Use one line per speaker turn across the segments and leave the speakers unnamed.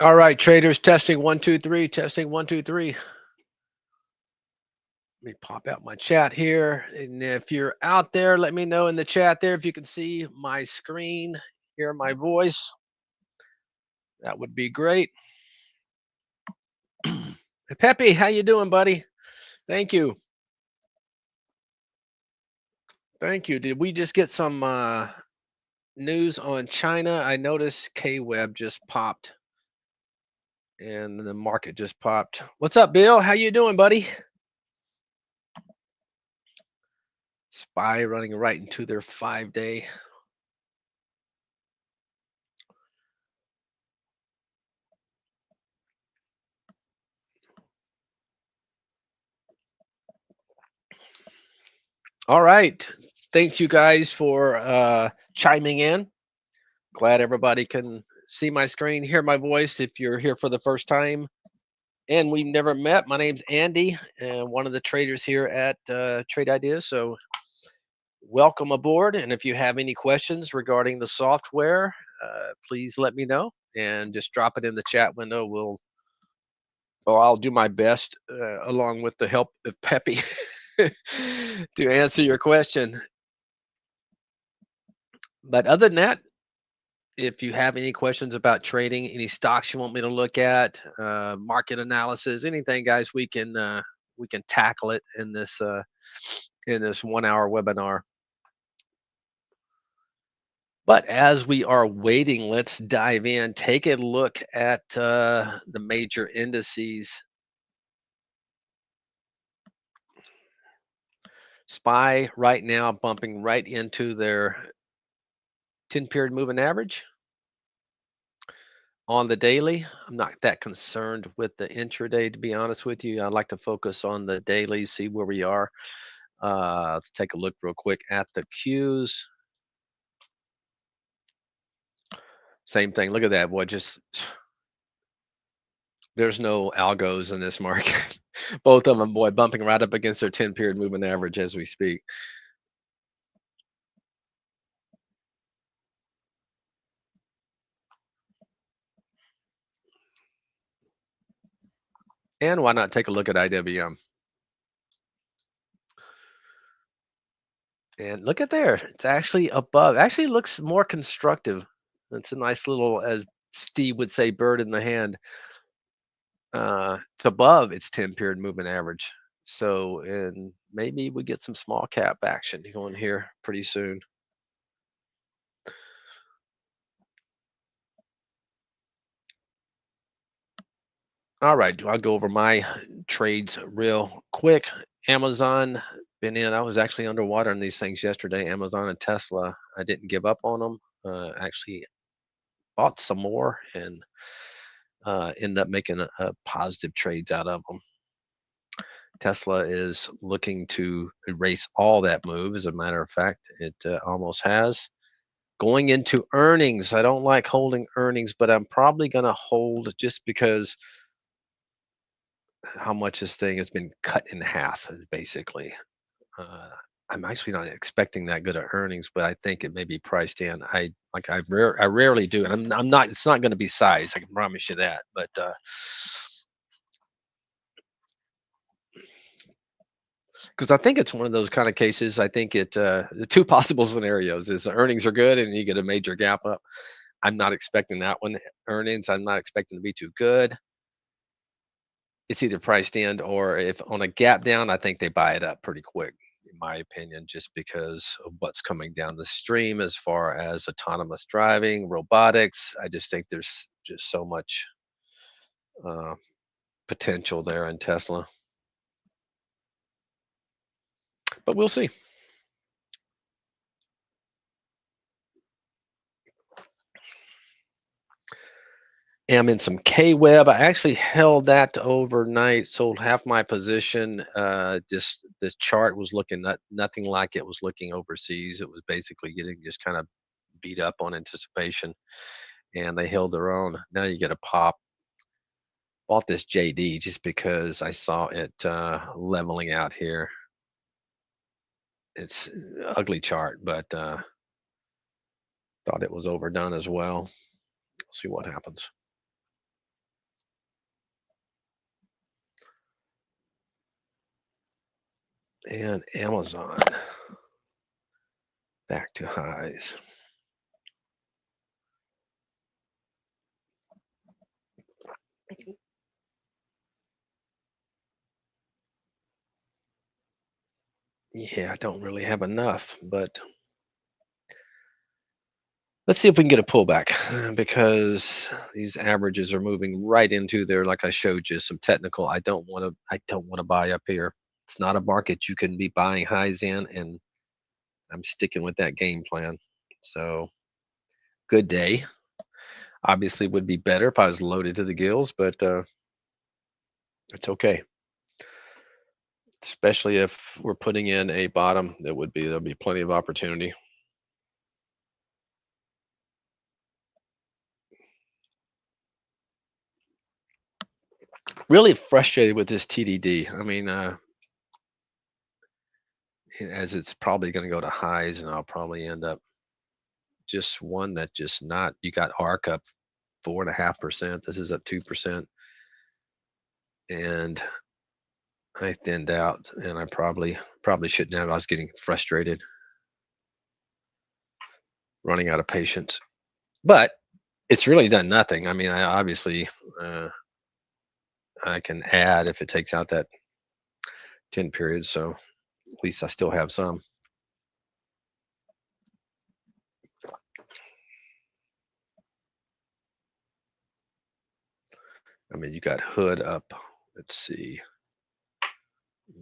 All right, traders, testing one, two, three, testing one, two, three. Let me pop out my chat here. And if you're out there, let me know in the chat there if you can see my screen, hear my voice. That would be great. Pepe, how you doing, buddy? Thank you. Thank you. Did we just get some news on China? I noticed K-Web just popped and the market just popped. What's up, Bill? How you doing, buddy? SPY running right into their 5-day. All right. Thanks you guys for chiming in. Glad everybody can see my screen, hear my voice. If you're here for the first time and we've never met, my name's Andy, and one of the traders here at Trade Ideas. So welcome aboard. And if you have any questions regarding the software, please let me know and just drop it in the chat window. I'll do my best, along with the help of Peppy, to answer your question. But other than that, if you have any questions about trading, any stocks you want me to look at, market analysis, anything, guys, we can tackle it in this 1 hour webinar. But as we are waiting, let's dive in. Take a look at the major indices. SPY right now bumping right into their 10-period moving average. On the daily, I'm not that concerned with the intraday, to be honest with you. I like to focus on the daily, see where we are. Let's take a look real quick at the Qs. Same thing. Look at that, boy. Just there's no algos in this market. Both of them, boy, bumping right up against their 10-period moving average as we speak. And why not take a look at IWM? And look at there. It's actually above. Actually looks more constructive. It's a nice little, as Steve would say, bird in the hand. It's above its 10-period moving average. So, and maybe we get some small cap action going here pretty soon. All right, I'll go over my trades real quick. Amazon been in. I was actually underwater in these things yesterday. Amazon and Tesla. I didn't give up on them. Actually bought some more and ended up making a positive trades out of them. Tesla is looking to erase all that move. As a matter of fact, it almost has. Going into earnings, I don't like holding earnings, but I'm probably going to hold just because how much this thing has been cut in half, basically. Uh, I'm actually not expecting that good of earnings, but I think it may be priced in. I rarely do, and I'm not. It's not going to be size. I can promise you that. But because I think it's one of those kind of cases. I think the two possible scenarios is the earnings are good and you get a major gap up. I'm not expecting that one. Earnings, I'm not expecting to be too good. It's either priced in, or if on a gap down, I think they buy it up pretty quick, in my opinion, just because of what's coming down the stream as far as autonomous driving, robotics. I just think there's just so much uh, potential there in Tesla. But we'll see. Am in some K-Web. I actually held that overnight, sold half my position. Just the chart was looking nothing like it was looking overseas. It was basically getting just kind of beat up on anticipation, and they held their own. Now you get a pop. Bought this JD just because I saw it leveling out here. It's ugly chart, but thought it was overdone as well. See what happens. And Amazon back to highs. Yeah, I don't really have enough, but let's see if we can get a pullback because these averages are moving right into there. Like I showed you, some technical. I don't want to. I don't want to buy up here. It's not a market you can be buying highs in, and I'm sticking with that game plan. So good day. Obviously, would be better if I was loaded to the gills, but it's okay. Especially if we're putting in a bottom, there'll be plenty of opportunity. Really frustrated with this TDD. I mean, as it's probably going to go to highs, and I'll probably end up just one that just not. You got ARC up 4.5%. This is up 2%, and I thinned out, and I probably shouldn't have. I was getting frustrated, running out of patience. But it's really done nothing. I mean, I obviously uh, I can add if it takes out that 10 periods. So at least I still have some. I mean, you got Hood up. Let's see,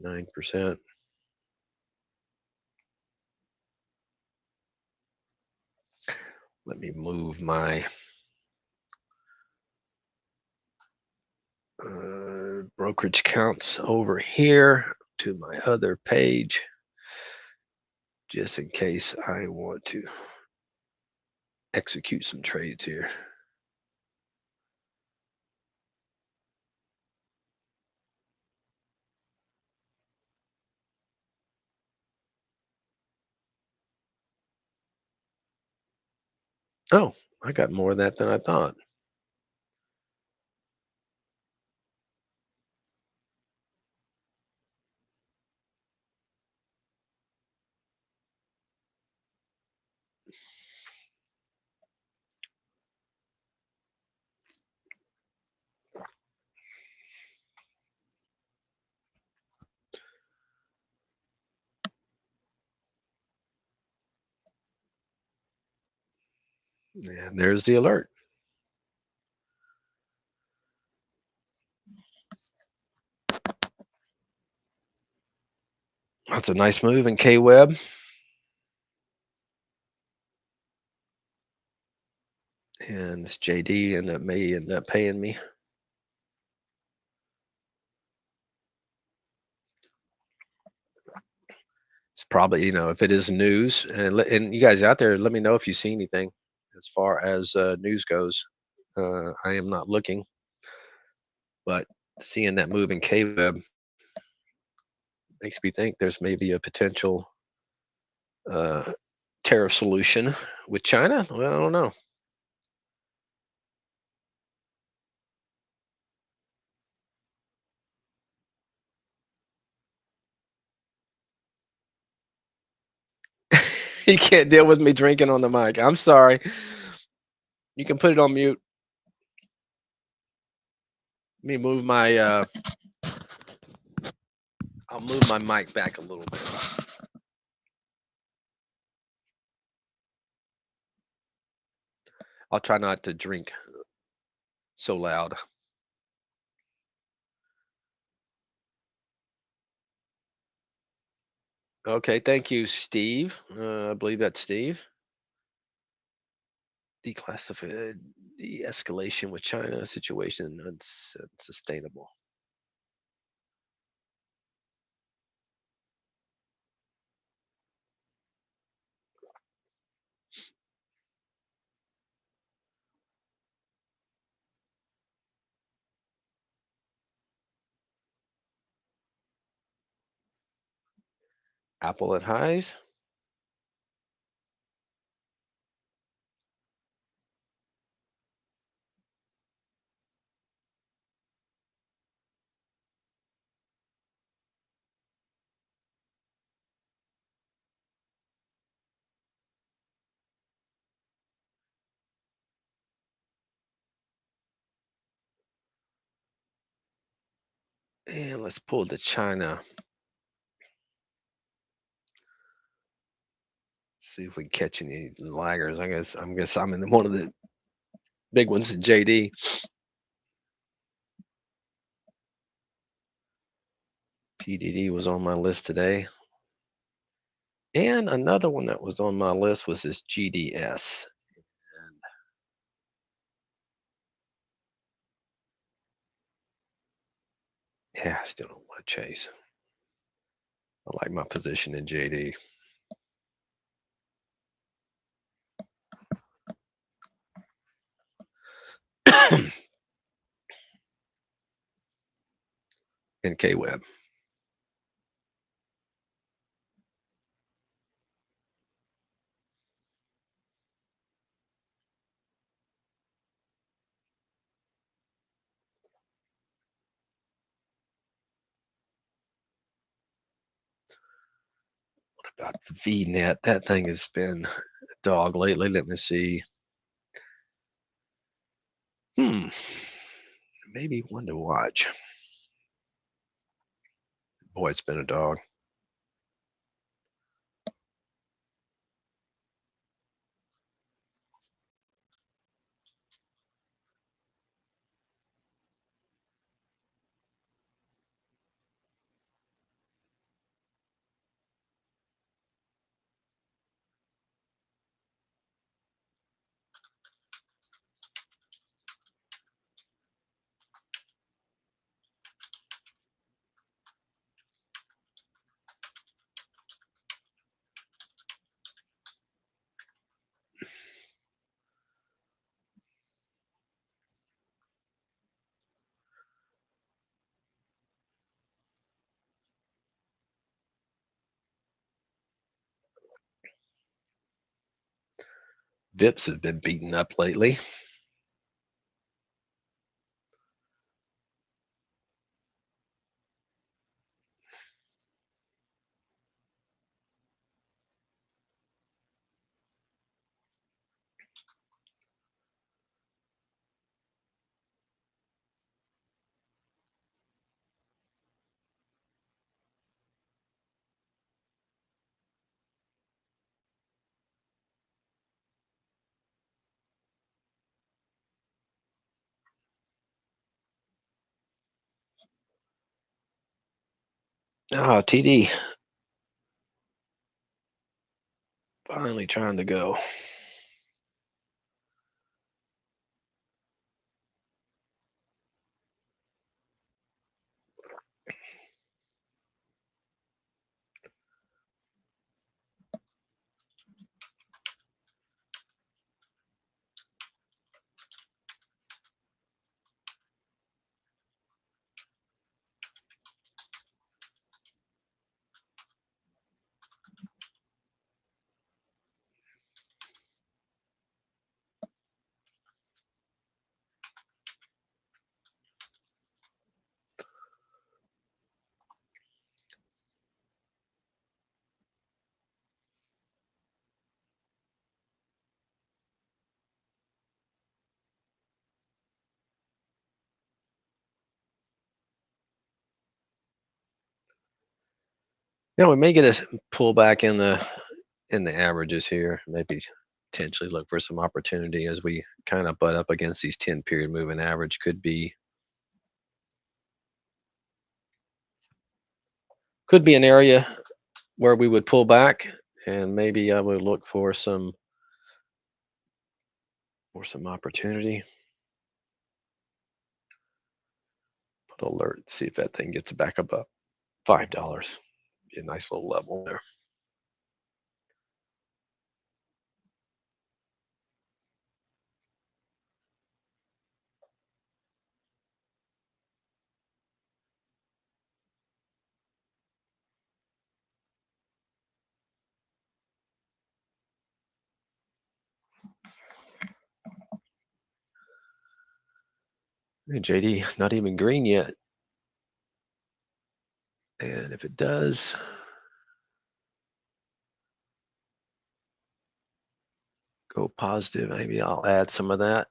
9%. Let me move my brokerage counts over here to my other page, just in case I want to execute some trades here. Oh, I got more of that than I thought. And there's the alert. That's a nice move in K Web. And this JD may end up paying me. It's probably, if it is news, and you guys out there, let me know if you see anything as far as news goes. I am not looking, but seeing that move in KWeb makes me think there's maybe a potential uh, tariff solution with China. Well, I don't know. You can't deal with me drinking on the mic. I'm sorry. You can put it on mute. Let me move my. I'll move my mic back a little bit. I'll try not to drink so loud. Okay, thank you, Steve. I believe that's Steve. Declassified, de-escalation with China situation unsustainable. Apple at highs. And let's pull the China. See if we can catch any laggers. I guess I'm in one of the big ones in JD. PDD was on my list today. And another one that was on my list was this GDS. And yeah, I still don't want to chase. I like my position in JD. And KWeb. What about the VNet? That thing has been a dog lately. Let me see. Maybe one to watch. Boy, it's been a dog. VIPs have been beaten up lately. Ah, TD. Finally trying to go. Yeah, we may get a pullback in the averages here. Maybe potentially look for some opportunity as we kind of butt up against these 10-period moving average. Could be an area where we would pull back, and maybe I would look for some opportunity. Put alert, see if that thing gets back above $5. Be a nice little level there. Hey, JD, not even green yet. And if it does, go positive, maybe I'll add some of that.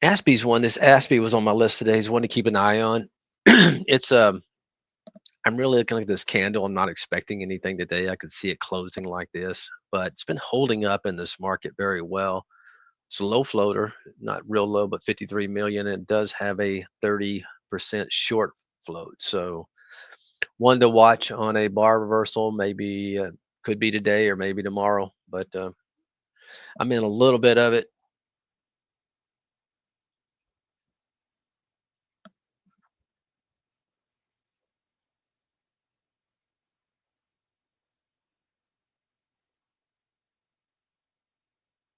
Aspie's one. This Aspie was on my list today. Is one to keep an eye on. It's I'm really looking at this candle. I'm not expecting anything today. I could see it closing like this, but it's been holding up in this market very well. It's a low floater, not real low, but 53 million. It does have a 30% short float. So one to watch on a bar reversal, maybe could be today or maybe tomorrow, but I'm in a little bit of it.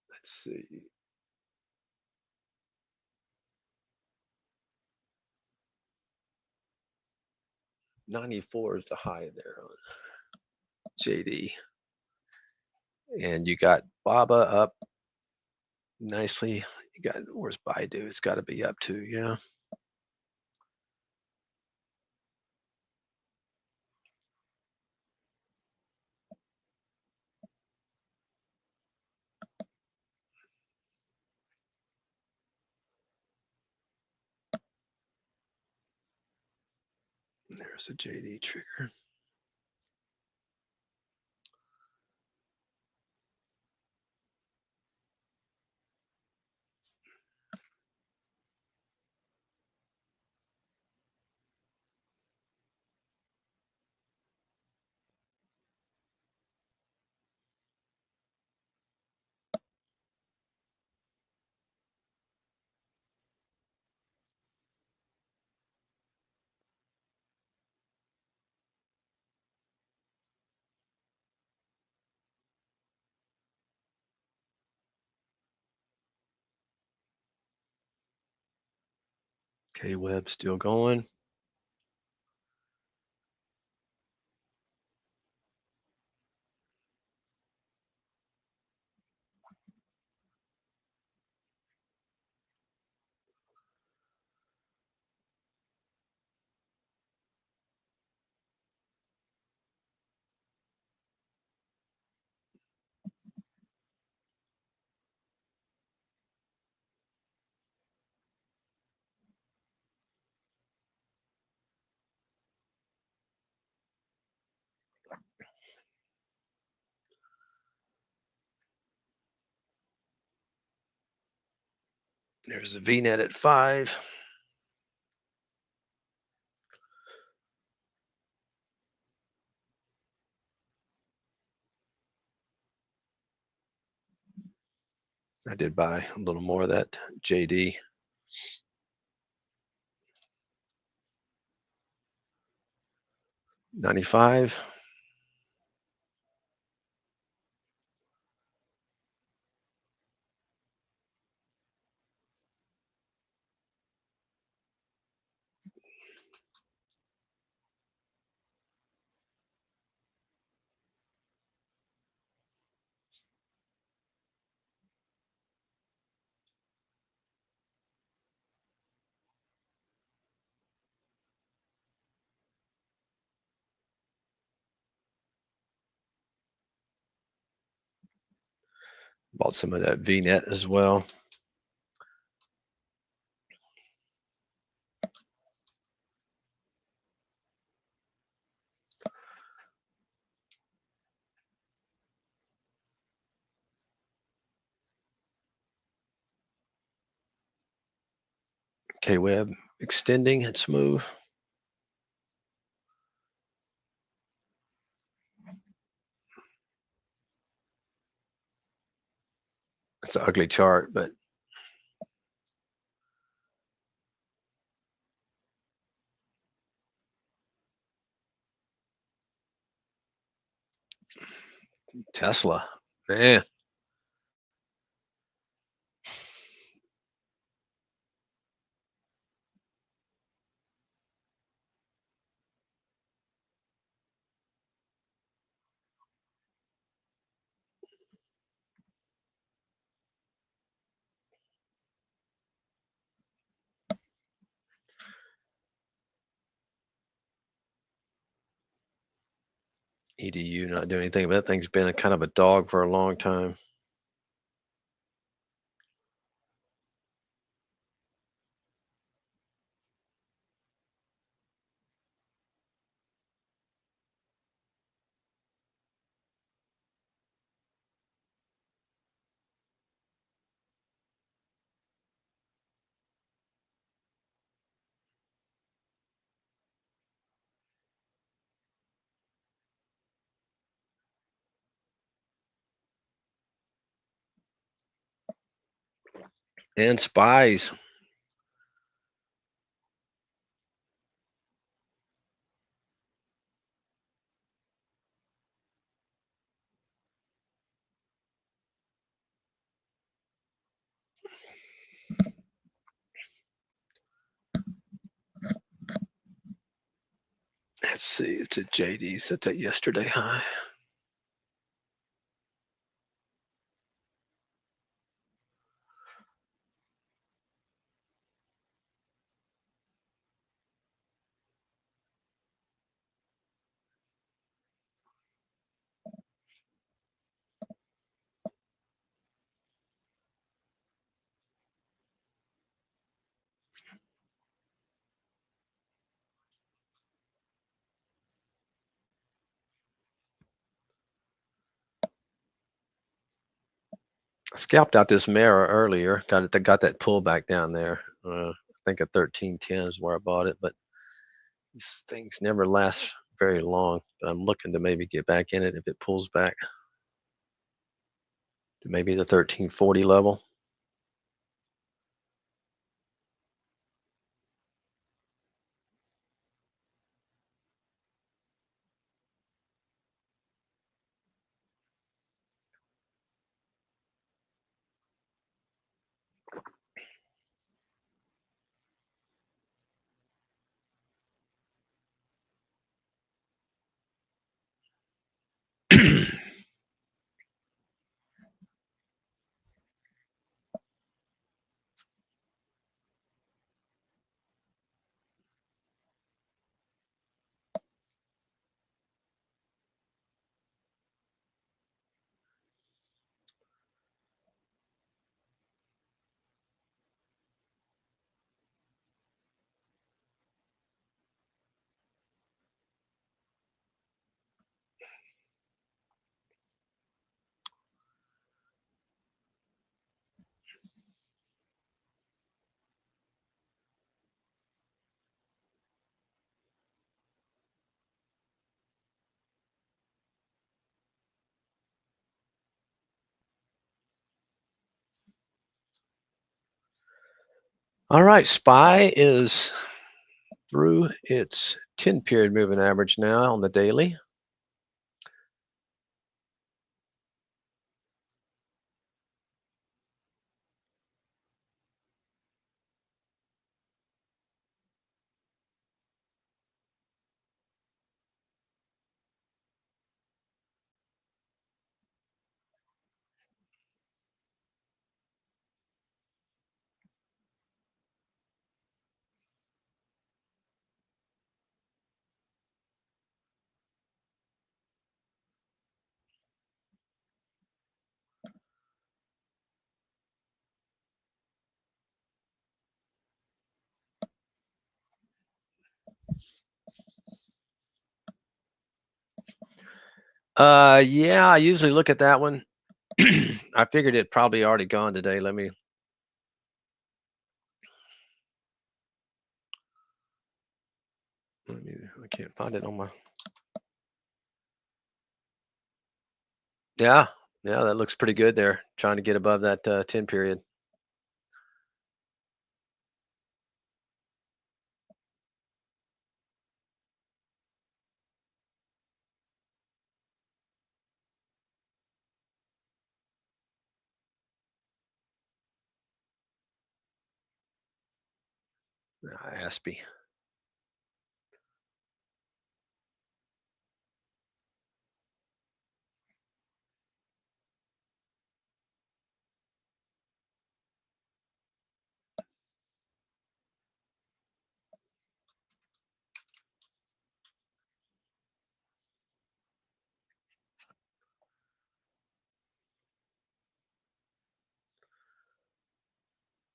Let's see. 94 is the high there on JD. And you got Baba up nicely. You got, where's Baidu? It's got to be up too. Yeah. There's a JD trigger. K Web still going. There's a VNet at 5. I did buy a little more of that JD. 95. Bought some of that VNet as well. K Web extending its move. It's an ugly chart, but Tesla, man. EDU not doing anything, but that thing's been a kind of a dog for a long time. And spies. Let's see. It's a JD. It's a yesterday high. I scalped out this mirror earlier. Got that pullback down there. I think at 1310 is where I bought it, but these things never last very long. But I'm looking to maybe get back in it if it pulls back to maybe the 1340 level. All right, SPY is through its 10 period moving average now on the daily. Yeah, I usually look at that one. I figured it probably already gone today. I can't find it on my. Yeah, yeah, that looks pretty good there. Trying to get above that 10 period. ASPI.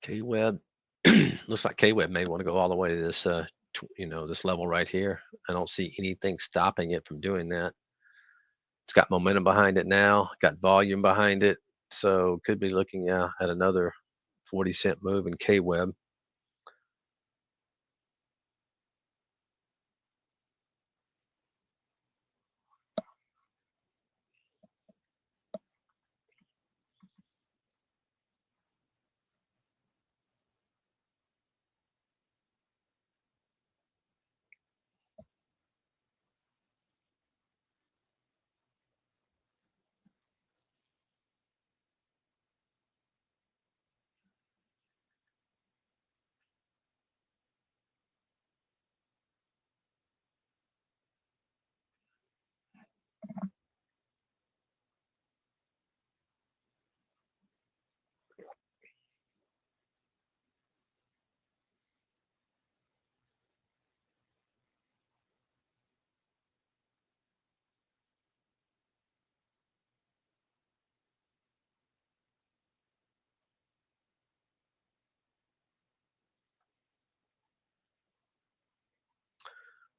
KWeb. Looks like KWeb may want to go all the way to this, this level right here. I don't see anything stopping it from doing that. It's got momentum behind it now, got volume behind it. So could be looking at another 40-cent move in KWeb.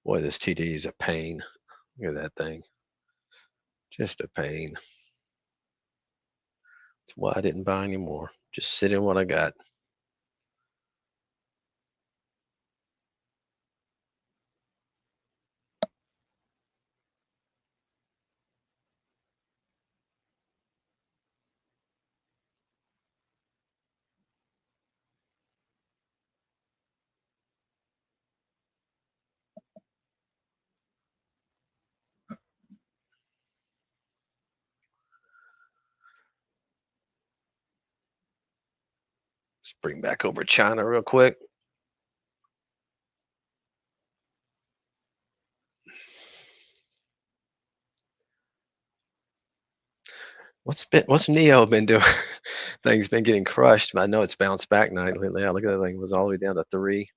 Boy, this TD is a pain. Look at that thing. Just a pain. That's why I didn't buy anymore. Just sit in what I got. Let's bring back over China real quick. What's Neo been doing? Thing's been getting crushed. I know it's bounced back nightly. Yeah, look at that thing. It was all the way down to 3.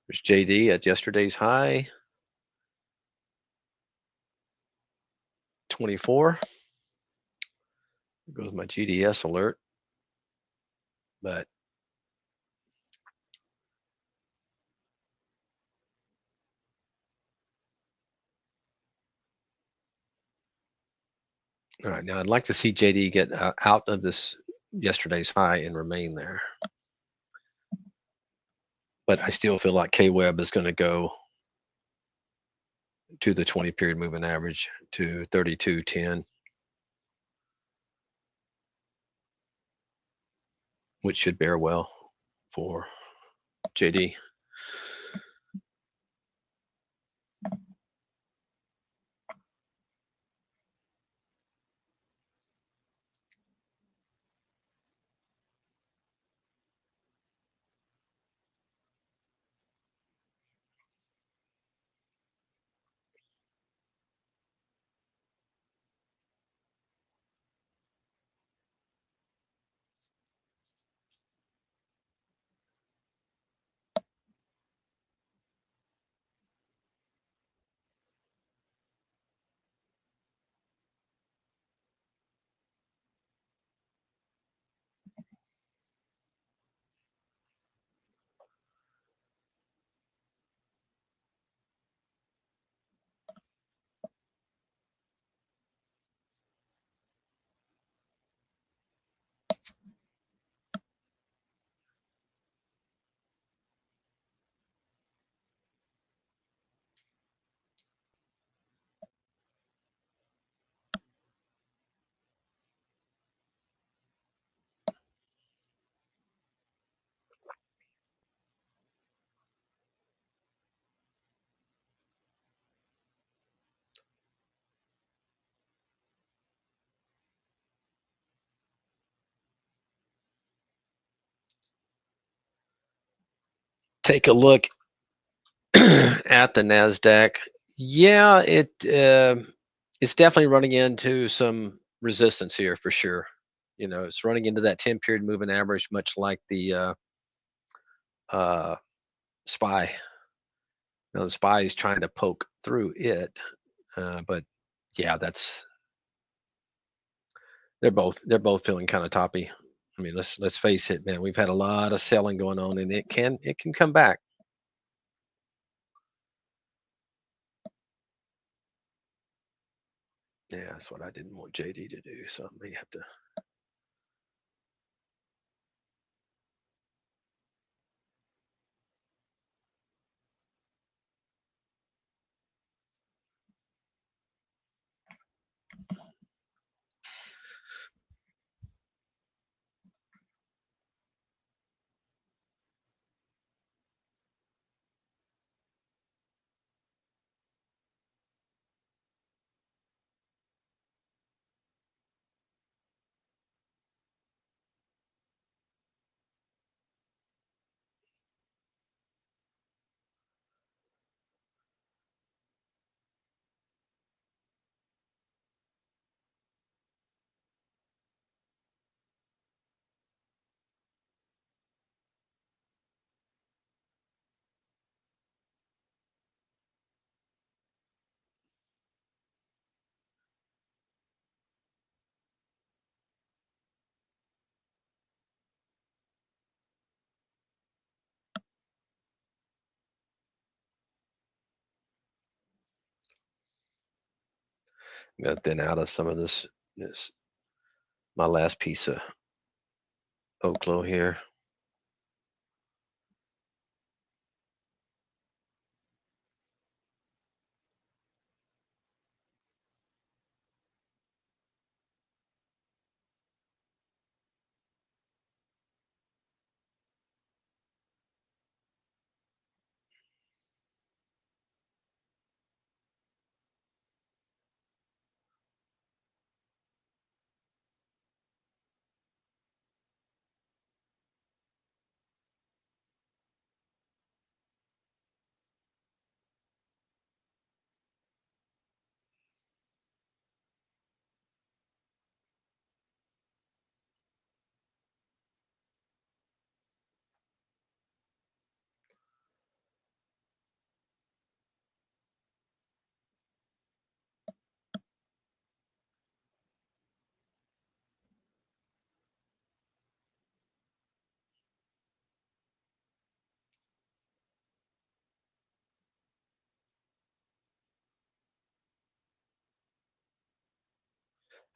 There's JD at yesterday's high, 24. There goes my GDS alert. But all right, now I'd like to see JD get out of this yesterday's high and remain there. But I still feel like K-Web is going to go to the 20 period moving average to 32.10, which should bear well for JD. Take a look at the Nasdaq. Yeah, it's definitely running into some resistance here for sure. It's running into that 10 period moving average, much like the uh, SPY. Now the SPY is trying to poke through it, but yeah, they're both feeling kind of toppy. I mean, let's face it, man. We've had a lot of selling going on, and it can come back. Yeah, that's what I didn't want JD to do, so I may have to. Got thin out of some of this my last piece of Oklo here.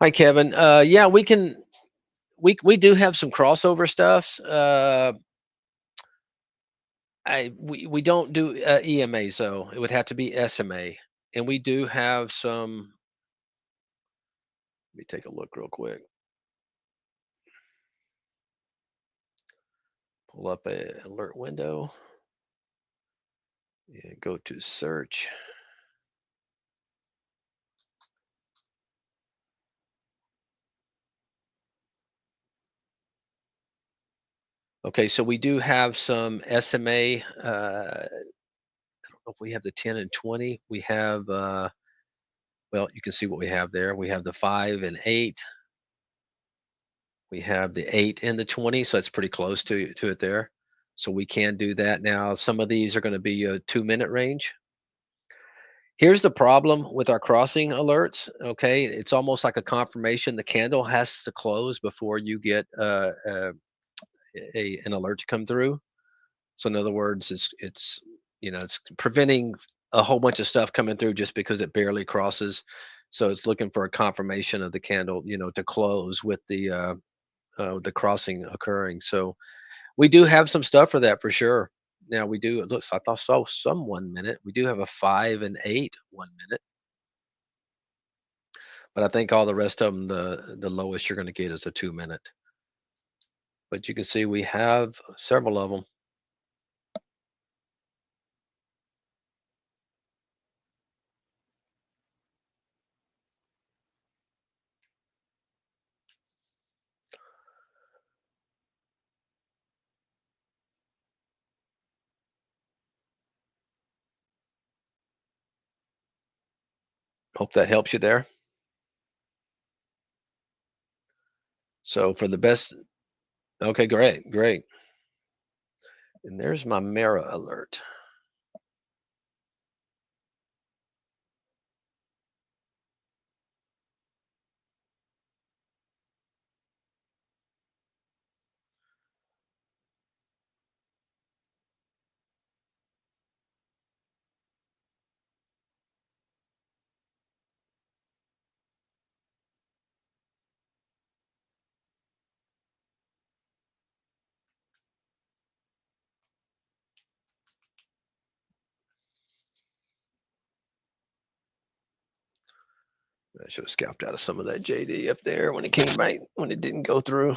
Hi, Kevin. Yeah, we do have some crossover stuffs. We don't do EMAs though. It would have to be SMA, and we do have some. Let me take a look real quick. Pull up a alert window and go to search. Okay, so we do have some SMA. I don't know if we have the 10 and 20. We have well, you can see what we have there. We have the 5 and 8. We have the 8 and the 20, so it's pretty close to it there. So we can do that. Now, some of these are going to be a 2-minute range. Here's the problem with our crossing alerts. Okay, it's almost like a confirmation. The candle has to close before you get an alert to come through. So in other words, it's it's preventing a whole bunch of stuff coming through just because it barely crosses. So it's looking for a confirmation of the candle, to close with the crossing occurring. So we do have some stuff for that for sure. Now we do. It looks. I thought saw some 1 minute. We do have a 5 and 8 1 minute, but I think all the rest of them, the lowest you're going to get is a 2 minute. But you can see we have several of them. Hope that helps you there. So for the best, okay, great, great. And there's my Mara alert. I should have scalped out of some of that JD up there when it came right when it didn't go through.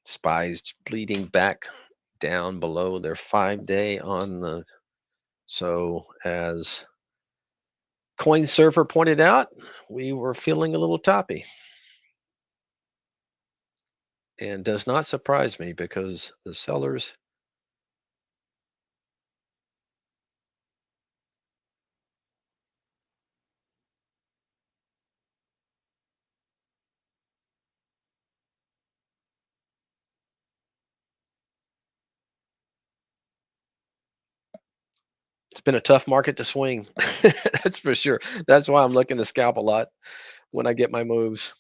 Spies bleeding back down below their 5 day on the. So as Coin Surfer pointed out, we were feeling a little toppy. and does not surprise me because the sellers. It's been a tough market to swing. That's for sure. That's why I'm looking to scalp a lot when I get my moves.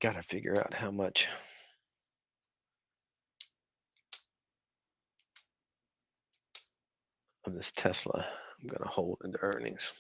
Got to figure out how much of this Tesla I'm going to hold into earnings.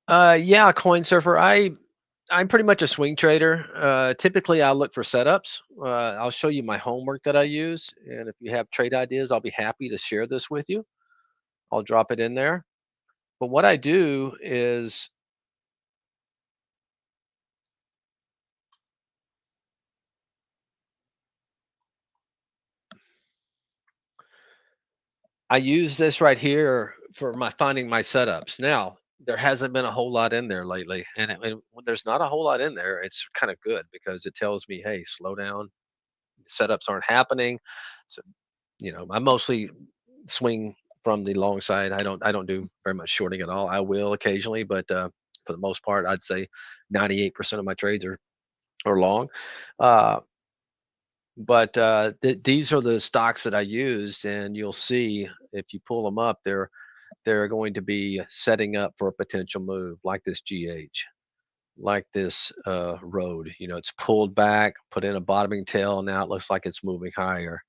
Yeah, coin surfer. I'm pretty much a swing trader. Typically, I look for setups. I'll show you my homework that I use, and if you have trade ideas, I'll be happy to share this with you. I'll drop it in there. But what I do is I use this right here for my finding my setups. Now, there hasn't been a whole lot in there lately, and when there's not a whole lot in there, it's kind of good because it tells me, hey, slow down. Setups aren't happening. So, I mostly swing from the long side. I don't do very much shorting at all. I will occasionally, but for the most part, I'd say 98% of my trades are long. Uh, but these are the stocks that I used, and you'll see if you pull them up, they're going to be setting up for a potential move, like this GH, like this road. It's pulled back, put in a bottoming tail, now it looks like it's moving higher.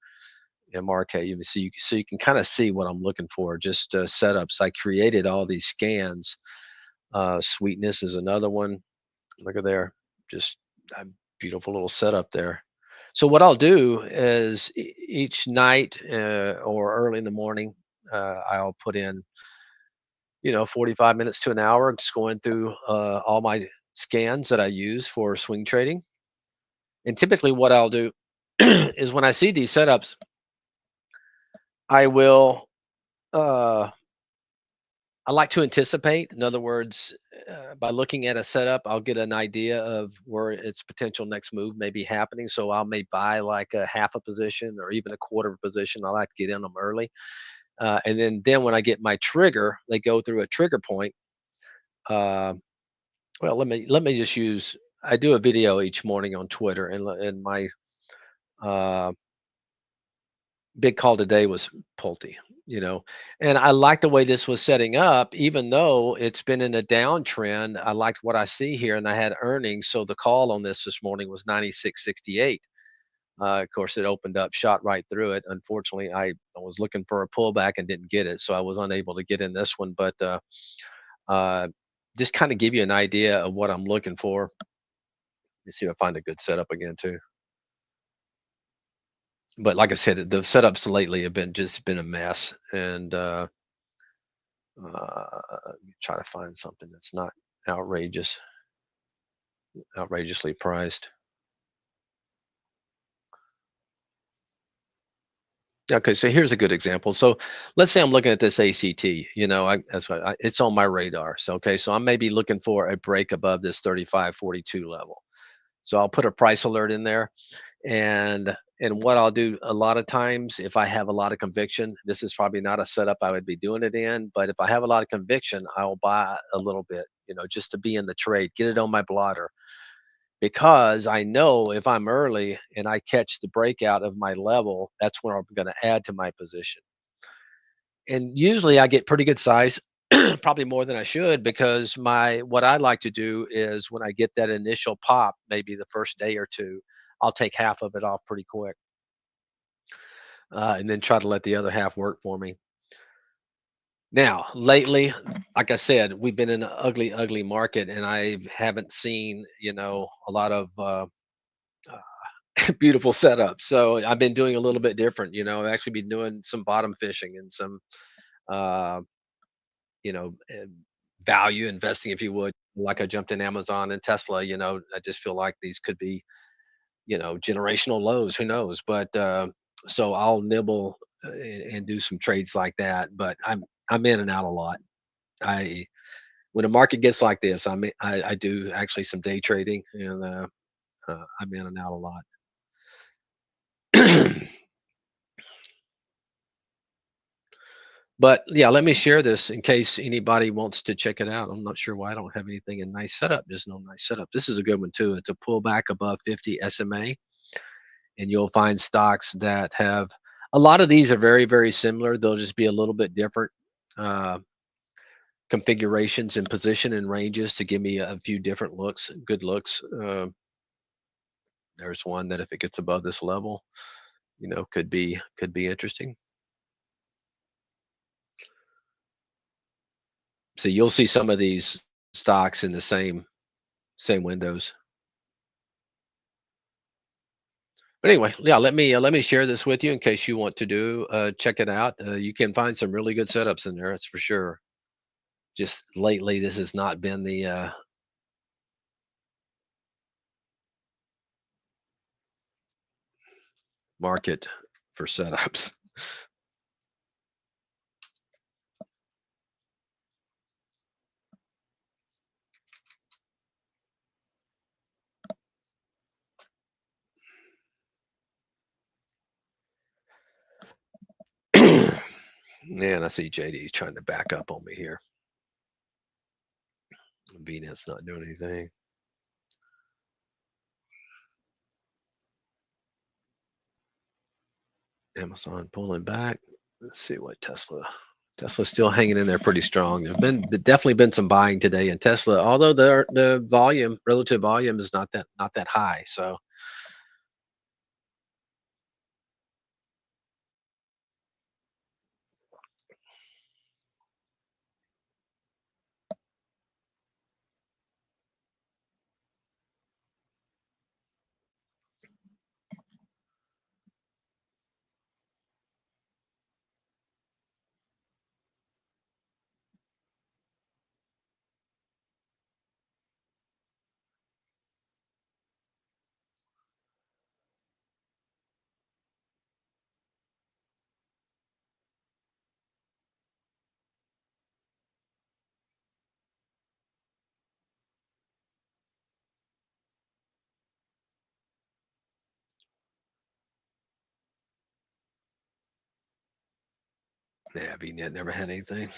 MRK, so you can kind of see what I'm looking for. Just setups. I created all these scans. Sweetness is another one. Look at there, just a beautiful little setup there. So what I'll do is each night or early in the morning, I'll put in 45 minutes to an hour, just going through all my scans that I use for swing trading. And typically, what I'll do is when I see these setups, I will. Uh, I like to anticipate. In other words, by looking at a setup, I'll get an idea of where its potential next move may be happening. So I may buy like a half a position or even a quarter of a position. I like to get in them early, and then when I get my trigger, they go through a trigger point. Uh, well, let me just use. I do a video each morning on Twitter, and my uh, big call today was Pulte, you know, and I like the way this was setting up, even though it's been in a downtrend. I liked what I see here, and I had earnings, so the call on this morning was 96.68. Of course, it opened up, shot right through it. Unfortunately, I was looking for a pullback and didn't get it, so I was unable to get in this one. But Uh, just kind of give you an idea of what I'm looking for. Let me see if I find a good setup again too. But like I said, the setups lately have been a mess, and let me try to find something that's not outrageous, outrageously priced. Okay, so here's a good example. So let's say I'm looking at this ACT. That's what it's on my radar. So okay, so I may be looking for a break above this 35.42 level. So I'll put a price alert in there, and what I'll do a lot of times, if I have a lot of conviction, this is probably not a setup I would be doing it in, but if I have a lot of conviction, I'll buy a little bit, just to be in the trade, get it on my blotter, because I know if I'm early and I catch the breakout of my level, that's where I'm going to add to my position. And usually I get pretty good size, probably more than I should, because my what I like to do is when I get that initial pop, maybe the first day or two, I'll take half of it off pretty quick, and then try to let the other half work for me. Now, lately, like I said, we've been in an ugly, ugly market, and I haven't seen, a lot of beautiful setups. So I've been doing a little bit different. I've actually been doing some bottom fishing and some, uh, value investing, if you would. Like I jumped in Amazon and Tesla. I just feel like these could be, generational lows. Who knows? But so I'll nibble, and do some trades like that. But I'm in and out a lot. I When the market gets like this, I do actually some day trading, and I'm in and out a lot. But yeah, let me share this in case anybody wants to check it out. I'm not sure why I don't have anything in nice setup. There's no nice setup. This is a good one too. It's a pullback above 50 SMA, and you'll find stocks that have a lot of these are very, very similar. They'll just be a little bit different uh, configurations and position and ranges to give me a few different looks, good looks. There's one that if it gets above this level, could be interesting. So you'll see some of these stocks in the same windows. But anyway, yeah, let me share this with you in case you want to do check it out. You can find some really good setups in there, that's for sure. Just lately, this has not been the market for setups. Man, I see JD's trying to back up on me here. VNet's not doing anything. Amazon pulling back. Let's see what Tesla's still hanging in there pretty strong. Definitely been some buying today in Tesla, although the relative volume is not that high. So yeah, VNet never had anything.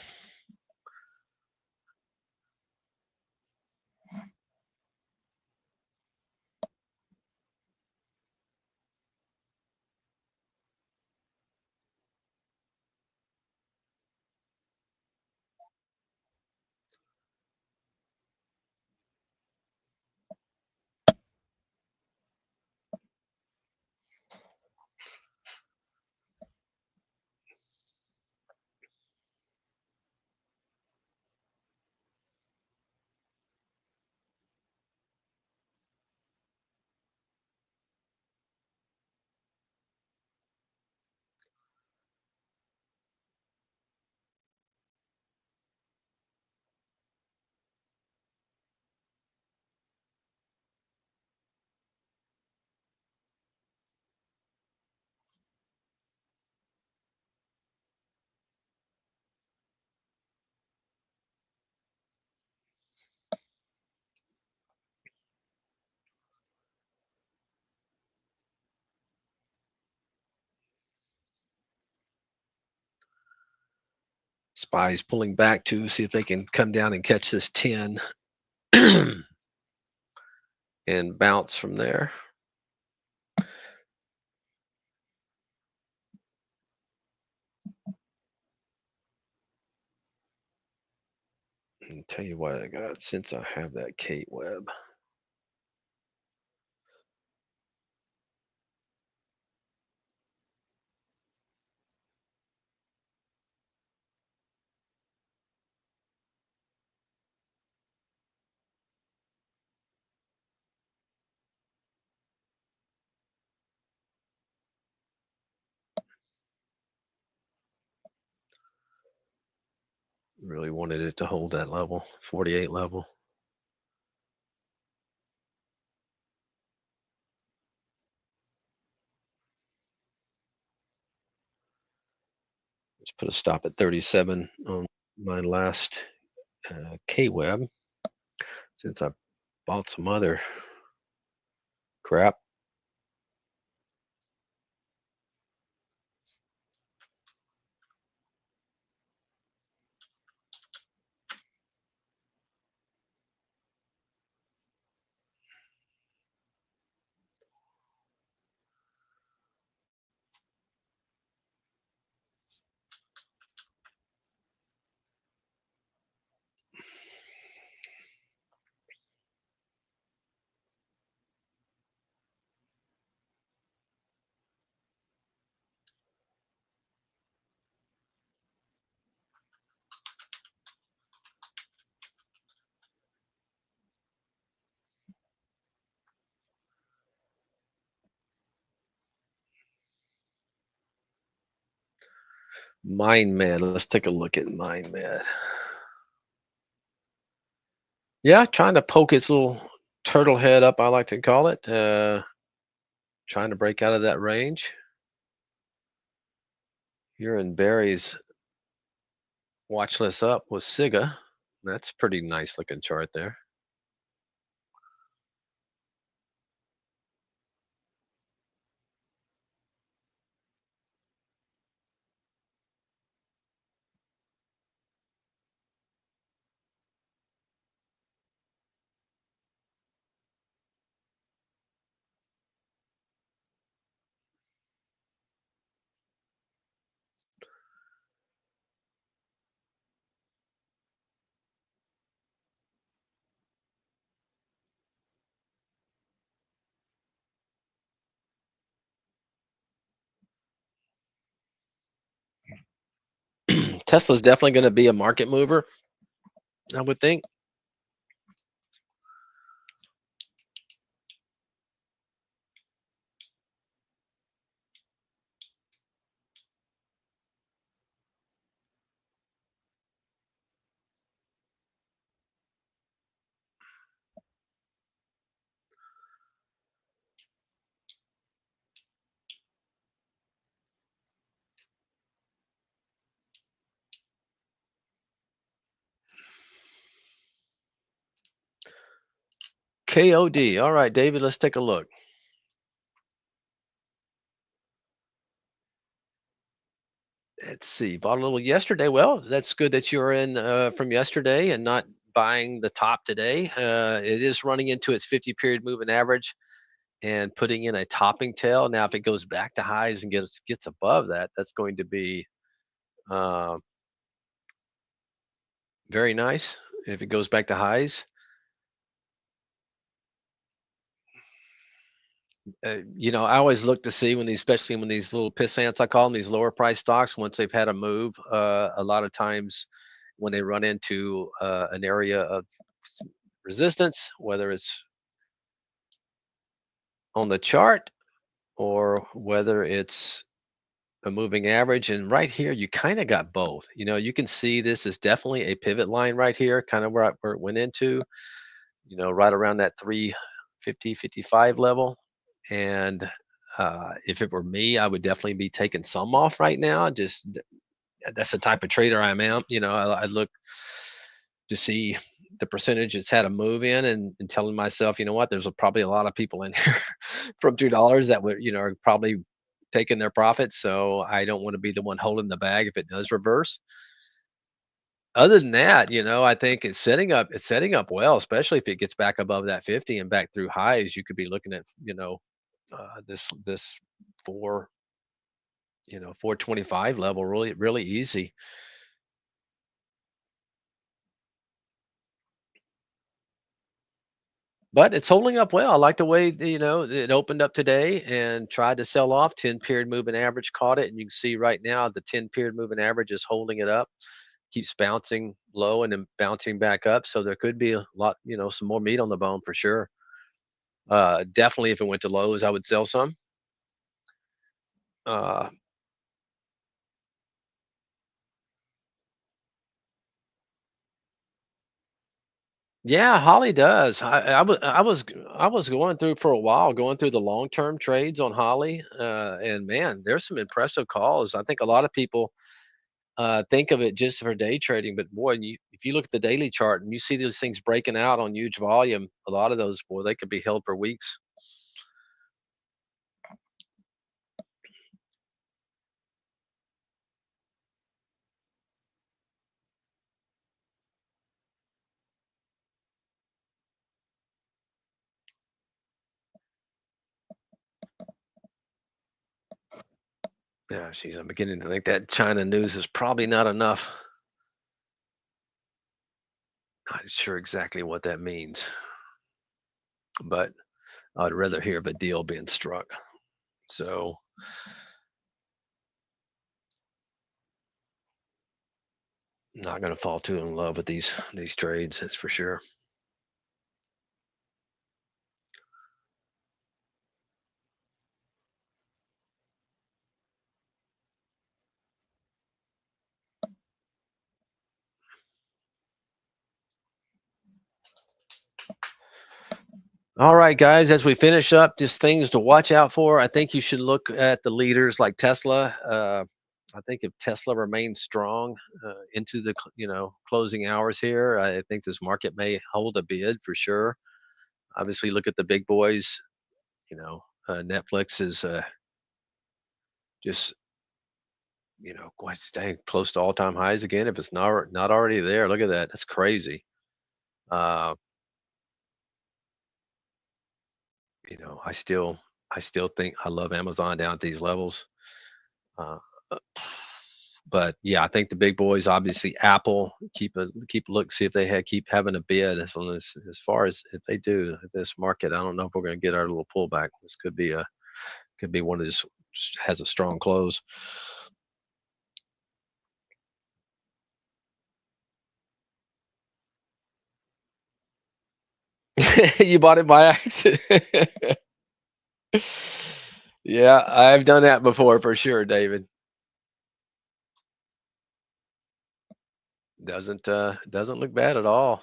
SPY's pulling back to see if they can come down and catch this 10 and bounce from there. And tell you what I got since I have that Kate Webb. Really wanted it to hold that level, 48 level. Just put a stop at 37 on my last K-Web since I bought some other crap. MindMed. Let's take a look at MindMed. Yeah, trying to poke its little turtle head up, I like to call it. Trying to break out of that range. Here in Barry's watch list up was SIGA. That's pretty nice looking chart there. Tesla's definitely going to be a market mover, I would think. KOD. All right, David, let's take a look. Let's see. Bought a little yesterday. Well, that's good that you're in from yesterday and not buying the top today. It is running into its 50 period moving average and putting in a topping tail. Now, if it goes back to highs and gets above that, that's going to be uh, very nice. If it goes back to highs, I always look to see when these, especially when these little pissants, I call them, these lower price stocks, once they've had a move, a lot of times when they run into an area of resistance, whether it's on the chart or whether it's a moving average. And right here, you kind of got both. You can see this is definitely a pivot line right here, kind of where it went into, right around that 350, 55 level. And if it were me, I would definitely be taking some off right now. That's the type of trader I am. I look to see the percentage it's had a move in, and telling myself, what, there's probably a lot of people in here from $2 that would, are probably taking their profits. So I don't want to be the one holding the bag if it does reverse. Other than that, I think it's setting up well, especially if it gets back above that 50 and back through highs. You could be looking at, this 4, 425 level really, really easy. But it's holding up well. I like the way, it opened up today and tried to sell off. 10 period moving average caught it. And you can see right now the 10 period moving average is holding it up, keeps bouncing low and then bouncing back up. So there could be a lot, some more meat on the bone for sure. Definitely if it went to lows, I would sell some. Uh, yeah, Holly does. I was going through for a while, going through the long term trades on Holly, and man, there's some impressive calls. I think a lot of people think of it just for day trading, but boy, if you look at the daily chart and you see those things breaking out on huge volume, a lot of those, boy, they could be held for weeks. Yeah, she's. I'm beginning to think that China news is probably not enough. Not sure exactly what that means, but I'd rather hear of a deal being struck. So, not going to fall too in love with these trades. That's for sure. All right, guys. As we finish up, just things to watch out for. I think you should look at the leaders like Tesla. I think if Tesla remains strong into the closing hours here, I think this market may hold a bid for sure. Obviously, look at the big boys. Netflix is just quite staying close to all time highs again. If it's not already there, look at that. That's crazy. Uh, I still think I love Amazon down at these levels. Uh, uh, but yeah, I think the big boys, obviously Apple, keep a look, see if keep having a bid. As far as if they do this market, I don't know if we're going to get our little pullback. This could be one of just has a strong close. You bought it by accident. Yeah, I've done that before for sure, David. Doesn't look bad at all.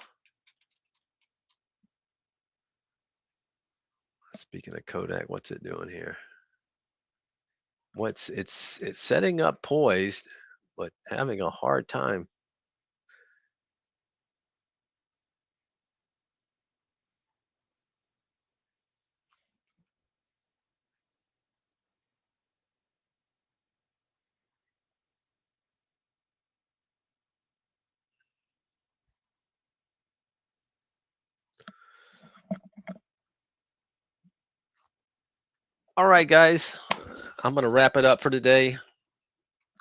Speaking of Kodak, what's it doing here? It's setting up poised, but having a hard time. All right, guys, I'm gonna wrap it up for today.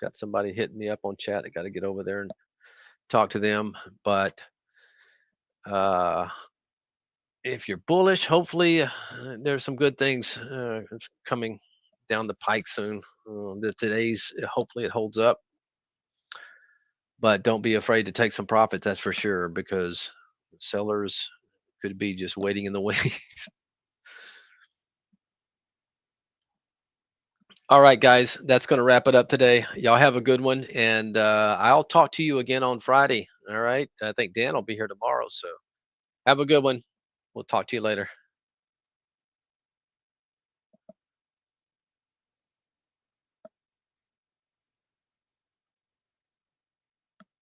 Got somebody hitting me up on chat. I got to get over there and talk to them. But uh, if you're bullish, hopefully there's some good things coming down the pike soon. Today's hopefully it holds up, but don't be afraid to take some profits. That's for sure because sellers could be just waiting in the wings. All right, guys, that's going to wrap it up today. Y'all have a good one, and I'll talk to you again on Friday. All right, I think Dan will be here tomorrow, so have a good one. We'll talk to you later.